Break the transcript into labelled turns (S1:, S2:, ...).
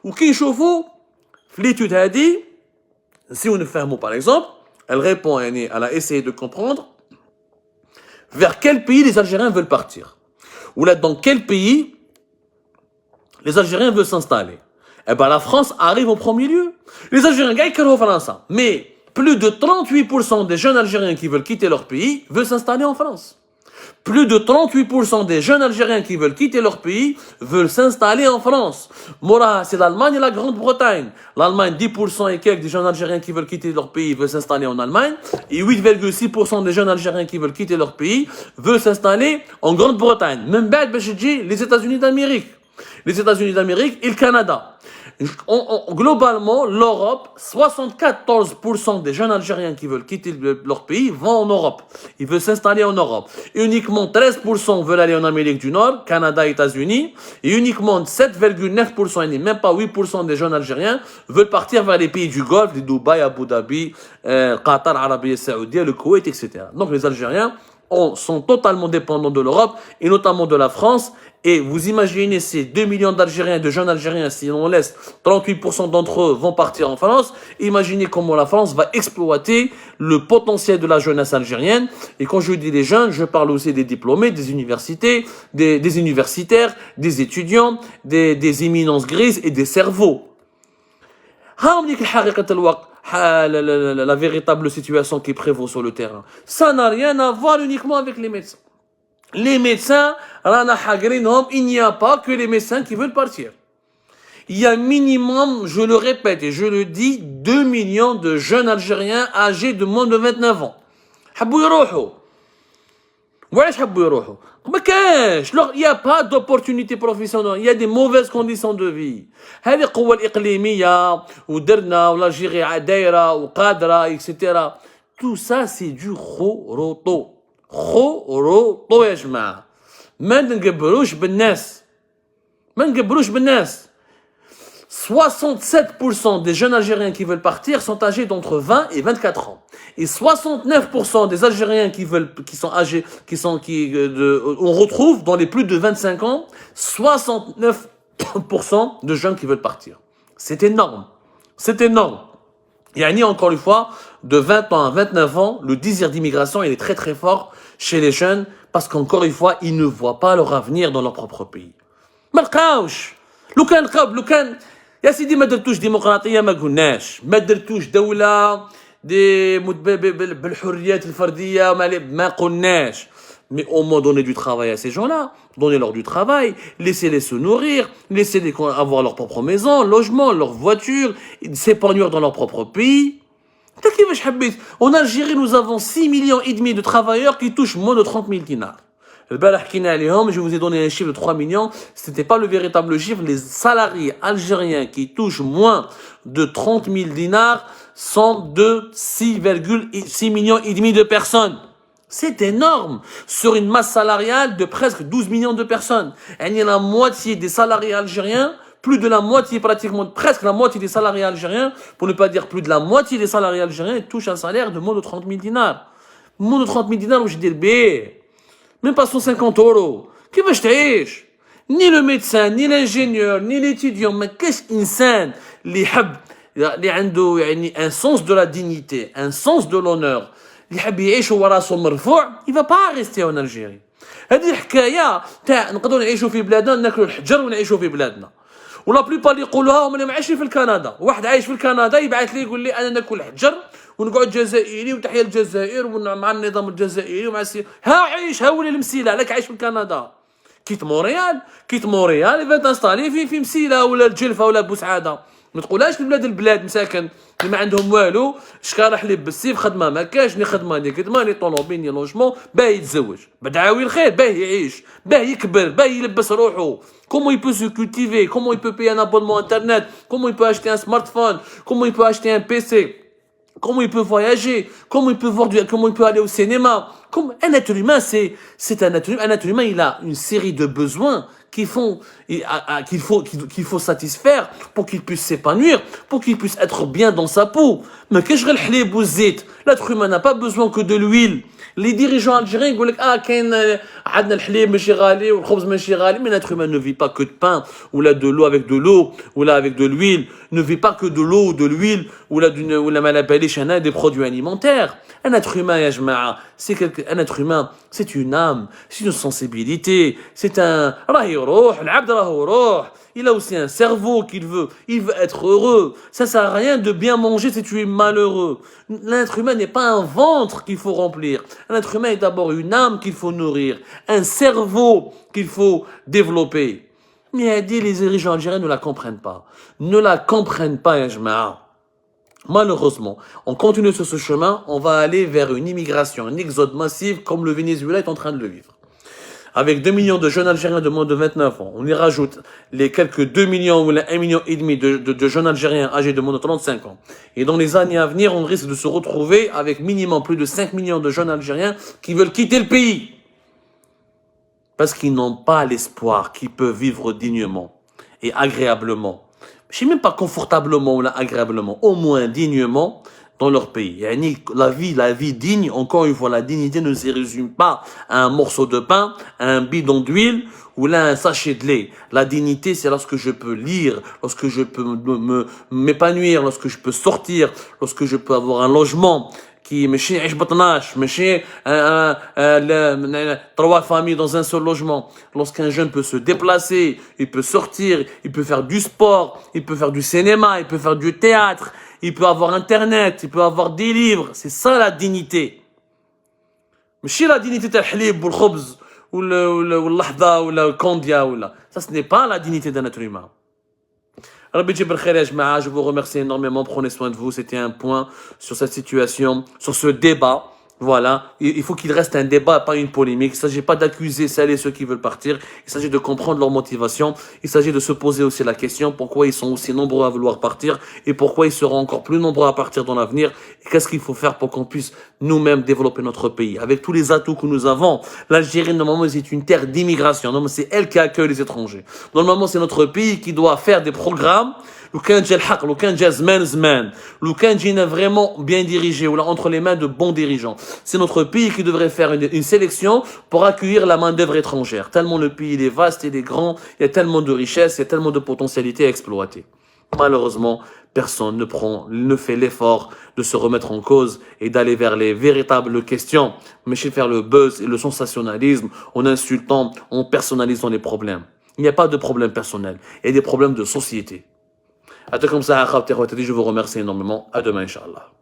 S1: Ou qui chauffe, l'étude a dit, si on fait un mot par exemple, elle répond, elle a essayé de comprendre vers quel pays les Algériens veulent partir. Ou là, dans quel pays les Algériens veulent s'installer. Eh ben, la France arrive au premier lieu. Les Algériens gagnent au France. Mais plus de 38% des jeunes Algériens qui veulent quitter leur pays veulent s'installer en France. Plus de 38% des jeunes Algériens qui veulent quitter leur pays veulent s'installer en France. Mora, c'est l'Allemagne et la Grande-Bretagne. L'Allemagne, 10% et quelques des jeunes Algériens qui veulent quitter leur pays veulent s'installer en Allemagne. Et 8,6% des jeunes Algériens qui veulent quitter leur pays veulent s'installer en Grande-Bretagne. Même bête, les États-Unis d'Amérique. Les États-Unis d'Amérique et le Canada. Globalement, l'Europe, 74% des jeunes Algériens qui veulent quitter leur pays vont en Europe. Ils veulent s'installer en Europe. Uniquement 13% veulent aller en Amérique du Nord, Canada, États-Unis. Et uniquement 7,9%, et même pas 8% des jeunes Algériens veulent partir vers les pays du Golfe, les Dubaï, Abu Dhabi, Qatar, Arabie Saoudite, le Koweït, etc. Donc les Algériens sont totalement dépendants de l'Europe et notamment de la France. Et vous imaginez ces 2 millions d'Algériens, de jeunes Algériens, si on laisse 38% d'entre eux vont partir en France, imaginez comment la France va exploiter le potentiel de la jeunesse algérienne. Et quand je dis les jeunes, je parle aussi des diplômés, des universités, des universitaires, des étudiants, des éminences grises et des cerveaux. La véritable situation qui prévaut sur le terrain. Ça n'a rien à voir uniquement avec les médecins. Les médecins, il n'y a pas que les médecins qui veulent partir. Il y a minimum, je le répète et je le dis, 2 millions de jeunes Algériens âgés de moins de 29 ans. Il n'y a pas d'opportunité professionnelle, il y a des mauvaises conditions de vie. هذه القوة الإقليمية ودرنا والجيري دايرة وقادرة etc. Tout ça c'est du خروطو يا جماعة. ما نقبروش بالناس. 67% des jeunes Algériens qui veulent partir sont âgés d'entre 20 et 24 ans. Et 69% des Algériens on retrouve dans les plus de 25 ans, 69% de jeunes qui veulent partir. C'est énorme. Yani, encore une fois, de 20 ans à 29 ans, le désir d'immigration, il est très très fort chez les jeunes, parce qu'encore une fois, ils ne voient pas leur avenir dans leur propre pays. لو كان يا سيدي ما درتوش ديمقراطيه ما قلناش ما درتوش دوله بالحريات الفرديه ما قلناش mais au moins donner du travail à ces gens-là, donnez-leur du travail, laissez-les se nourrir, laissez-les avoir leur propre maison, logement, leur voiture, s'épanouir dans leur propre pays. En Algérie, nous avons 6,5 millions de travailleurs qui touchent moins de 30 000 dinars. Je vous ai donné un chiffre de 3 millions, ce n'était pas le véritable chiffre. Les salariés algériens qui touchent moins de 30 000 dinars sont de 6,6 millions de personnes. C'est énorme sur une masse salariale de presque 12 millions de personnes. Il y a la moitié des salariés algériens, plus de la moitié, pratiquement presque la moitié des salariés algériens, pour ne pas dire plus de la moitié des salariés algériens touchent un salaire de moins de 30 000 dinars. Moins de 30 000 dinars, je dis le B. Même pas 150 €. Qui va acheter? Ni le médecin, ni l'ingénieur, ni l'étudiant, mais qu'est-ce qu'insan li hab li عنده يعني un sens de la dignité, un sens de l'honneur, اللي حاب يعيش وراسه مرفوع, il va pas rester en Algérie. هذه الحكايه تاع نقدروا نعيشوا في بلادنا ناكلوا الحجر ونعيشوا في بلادنا. ولا بليبار اللي يقولوها هم اللي عايشين في الكندا. واحد عايش في الكندا يبعث لي يقول لي انا ناكل حجر ونقعد جزائري وتحيا الجزائر مع النظام الجزائري ومع ها عايش ها ولي المسيله لك عايش في كندا. كيت مونريال يبغى تنستالي في مسيله ولا الجلفه ولا بوسعاده. ما تقولهاش البلاد مساكن اللي ما عندهم والو شكاره حليب بالسيف خدمه ما كاش ني خدمه ني خدمه ني طوموبيل ني لوجمون باه يتزوج بدعاوي الخير باه يعيش باه يكبر باه يلبس روحه. Comment il peut se cultiver, comment il peut payer un abonnement internet, comment il peut acheter un smartphone, comment il peut acheter un PC, comment il peut voyager, comment il peut aller au cinéma. Comme un être humain, c'est un être humain, il a une série de besoins qu'il faut satisfaire pour qu'il puisse s'épanouir, pour qu'il puisse être bien dans sa peau. Mais qu'est-ce que le halib ou zit? L'être humain n'a pas besoin que de l'huile. Les dirigeants algériens ils disent ah كاين عندنا الحليب ماشي غالي والخبز ماشي غالي, mais l'être humain ne vit pas que de pain ou là de l'eau avec de l'eau ou là avec de l'huile, ne vit pas que de l'eau ou de l'huile ou là d'une ou la malabalish des produits alimentaires. Un être humain ya jama'a, un être humain, c'est une âme, c'est une sensibilité, c'est un راهي روح, العبد راهو روح. Il a aussi un cerveau qu'il veut. Il veut être heureux. Ça sert à rien de bien manger si tu es malheureux. L'être humain n'est pas un ventre qu'il faut remplir. L'être humain est d'abord une âme qu'il faut nourrir. Un cerveau qu'il faut développer. Mais elle dit, les dirigeants algériens ne la comprennent pas. Ne la comprennent pas, ya jama'a. Malheureusement, on continue sur ce chemin, on va aller vers une immigration, un exode massif comme le Venezuela est en train de le vivre. Avec 2 millions de jeunes Algériens de moins de 29 ans, on y rajoute les quelques 2 millions ou les 1,5 million de jeunes Algériens âgés de moins de 35 ans. Et dans les années à venir, on risque de se retrouver avec minimum plus de 5 millions de jeunes Algériens qui veulent quitter le pays. Parce qu'ils n'ont pas l'espoir qu'ils peuvent vivre dignement et agréablement. Je ne sais même pas confortablement ou agréablement, au moins dignement, dans leur pays. La vie digne, encore une fois, la dignité ne se résume pas à un morceau de pain, à un bidon d'huile ou là un sachet de lait. La dignité, c'est lorsque je peux lire, lorsque je peux m'épanouir, lorsque je peux sortir, lorsque je peux avoir un logement qui ماشي عيش بطناش ماشي trois familles dans un seul logement. Lorsqu'un jeune peut se déplacer, il peut sortir, il peut faire du sport, il peut faire du cinéma, il peut faire du théâtre, il peut avoir internet, il peut avoir des livres, c'est ça la dignité. ماشي la dignité تاع الحليب والخبز واللحظة ولا الكونديا ولا. Ça ce n'est pas la dignité d'un être humain. Je vous remercie énormément, prenez soin de vous, c'était un point sur cette situation, sur ce débat. Voilà, il faut qu'il reste un débat, pas une polémique. Il ne s'agit pas d'accuser celles et ceux qui veulent partir. Il s'agit de comprendre leur motivation. Il s'agit de se poser aussi la question pourquoi ils sont aussi nombreux à vouloir partir et pourquoi ils seront encore plus nombreux à partir dans l'avenir. Et qu'est-ce qu'il faut faire pour qu'on puisse nous-mêmes développer notre pays. Avec tous les atouts que nous avons, l'Algérie, normalement, c'est une terre d'immigration. Normalement, c'est elle qui accueille les étrangers. Normalement, c'est notre pays qui doit faire des programmes. لو كان جا الحق لو كان جا زمان لو كان جينا vraiment bien dirigé ou là entre les mains de bons dirigeants, c'est notre pays qui devrait faire une sélection pour accueillir la main d'œuvre étrangère. Tellement le pays il est vaste, il est grand, il y a tellement de richesses, il y a tellement de potentialités à exploiter. Malheureusement, personne ne fait l'effort de se remettre en cause et d'aller vers les véritables questions, mais chez faire le buzz et le sensationnalisme en insultant, en personnalisant les problèmes. Il n'y a pas de problème personnel, il y a des problèmes de société. À tout comme ça, je vous remercie énormément. À demain, Inch'Allah.